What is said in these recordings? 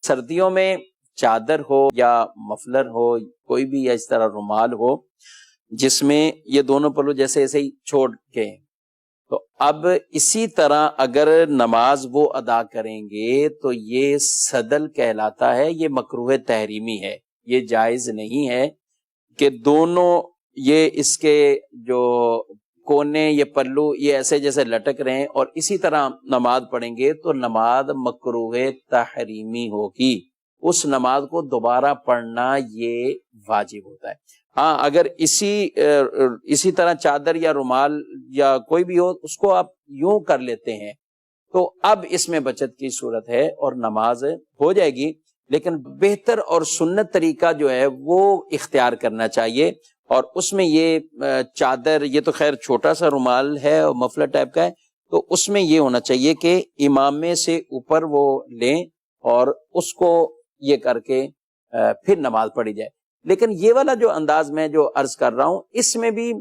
سردیوں میں چادر ہو یا مفلر ہو کوئی بھی یا اس طرح رومال ہو جس میں یہ دونوں پلو جیسے ایسے ہی چھوڑ کے، تو اب اسی طرح اگر نماز وہ ادا کریں گے تو یہ صدل کہلاتا ہے، یہ مکروہ تحریمی ہے، یہ جائز نہیں ہے کہ دونوں یہ اس کے جو کونے یہ پلو یہ ایسے جیسے لٹک رہے ہیں اور اسی طرح نماز پڑھیں گے تو نماز مکروہ تحریمی ہوگی، اس نماز کو دوبارہ پڑھنا یہ واجب ہوتا ہے۔ ہاں اگر اسی طرح چادر یا رومال یا کوئی بھی ہو اس کو آپ یوں کر لیتے ہیں تو اب اس میں بچت کی صورت ہے اور نماز ہو جائے گی، لیکن بہتر اور سنت طریقہ جو ہے وہ اختیار کرنا چاہیے، اور اس میں یہ چادر، یہ تو خیر چھوٹا سا رومال ہے اور مفلر ٹائپ کا ہے، تو اس میں یہ ہونا چاہیے کہ امامے سے اوپر وہ لیں اور اس کو یہ کر کے پھر نماز پڑھی جائے۔ لیکن یہ والا جو انداز میں جو عرض کر رہا ہوں اس میں بھی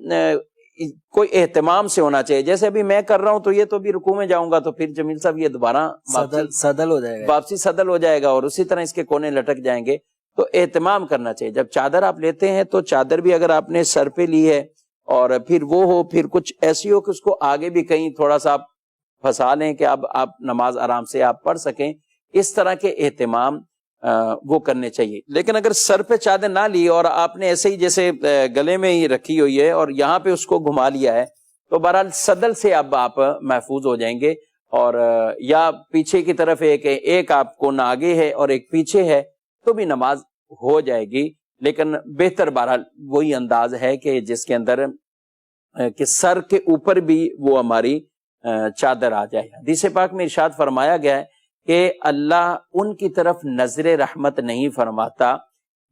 کوئی اہتمام سے ہونا چاہیے، جیسے ابھی میں کر رہا ہوں تو یہ تو بھی رکوع میں جاؤں گا تو پھر جمیل صاحب یہ دوبارہ صدل ہو جائے گا، واپسی صدل ہو جائے گا اور اسی طرح اس کے کونے لٹک جائیں گے، تو اہتمام کرنا چاہیے۔ جب چادر آپ لیتے ہیں تو چادر بھی اگر آپ نے سر پہ لی ہے اور پھر وہ ہو، پھر کچھ ایسی ہو کہ اس کو آگے بھی کہیں تھوڑا سا آپ پھنسا لیں کہ اب آپ نماز آرام سے آپ پڑھ سکیں، اس طرح کے اہتمام وہ کرنے چاہیے۔ لیکن اگر سر پہ چادر نہ لی اور آپ نے ایسے ہی جیسے گلے میں ہی رکھی ہوئی ہے اور یہاں پہ اس کو گھما لیا ہے تو بہرحال صدل سے اب آپ محفوظ ہو جائیں گے، اور یا پیچھے کی طرف ایک آپ کو نہ آگے ہے اور ایک پیچھے ہے تو بھی نماز ہو جائے گی، لیکن بہتر بہرحال وہی انداز ہے کہ جس کے اندر کہ سر کے اوپر بھی وہ ہماری چادر آ جائے۔ حدیث پاک میں ارشاد فرمایا گیا ہے کہ اللہ ان کی طرف نظر رحمت نہیں فرماتا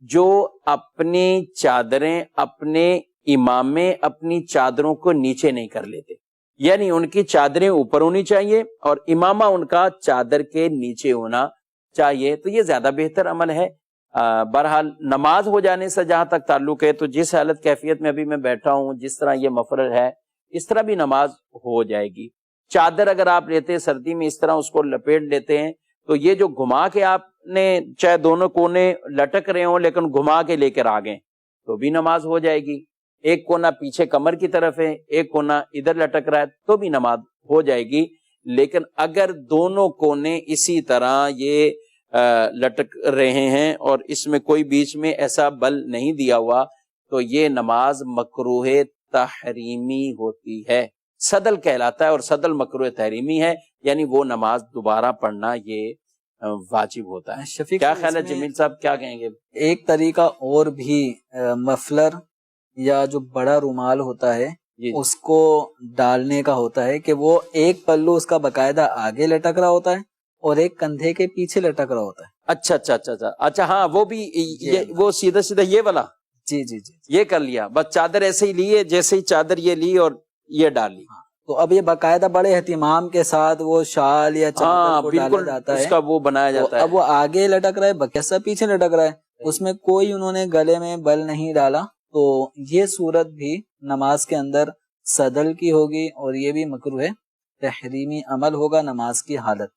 جو اپنی چادریں، اپنے امامے اپنی چادروں کو نیچے نہیں کر لیتے، یعنی ان کی چادریں اوپر ہونی چاہیے اور امامہ ان کا چادر کے نیچے ہونا چاہیے، تو یہ زیادہ بہتر عمل ہے۔ بہرحال نماز ہو جانے سے جہاں تک تعلق ہے تو جس حالت کیفیت میں ابھی میں بیٹھا ہوں، جس طرح یہ مفرر ہے اس طرح بھی نماز ہو جائے گی۔ چادر اگر آپ لیتے ہیں سردی میں اس طرح اس کو لپیٹ لیتے ہیں تو یہ جو گھما کے آپ نے چاہے دونوں کونے لٹک رہے ہوں لیکن گھما کے لے کر آگئے تو بھی نماز ہو جائے گی، ایک کونا پیچھے کمر کی طرف ہے ایک کونا ادھر لٹک رہا ہے تو بھی نماز ہو جائے گی۔ لیکن اگر دونوں کونے اسی طرح یہ لٹک رہے ہیں اور اس میں کوئی بیچ میں ایسا بل نہیں دیا ہوا تو یہ نماز مکروہ تحریمی ہوتی ہے، صدل کہلاتا ہے، اور صدل مکروہ تحریمی ہے، یعنی وہ نماز دوبارہ پڑھنا یہ واجب ہوتا ہے۔ شفیق کیا خیال ہے جمیل صاحب، کیا کہیں گے؟ ایک طریقہ اور بھی مفلر یا جو بڑا رومال ہوتا ہے اس کو ڈالنے کا ہوتا ہے کہ وہ ایک پلو اس کا باقاعدہ آگے لٹک رہا ہوتا ہے اور ایک کندھے کے پیچھے لٹک رہا ہوتا ہے۔ اچھا اچھا اچھا اچھا اچھا، ہاں وہ بھی وہ سیدھا سیدھا یہ والا جی جی جی یہ کر لیا، بس چادر ایسے ہی لی ہے جیسے ہی چادر یہ لی اور یہ ڈال لی، تو اب یہ باقاعدہ بڑے اہتمام کے ساتھ وہ شال یا چادر کو ڈالا جاتا ہے، اس کا وہ بنایا جاتا ہے۔ اب وہ آگے لٹک رہا ہے کیسا پیچھے لٹک رہا ہے، اس میں کوئی انہوں نے گلے میں بل نہیں ڈالا، تو یہ صورت بھی نماز کے اندر صدل کی ہوگی اور یہ بھی مکروہ تحریمی عمل ہوگا نماز کی حالت۔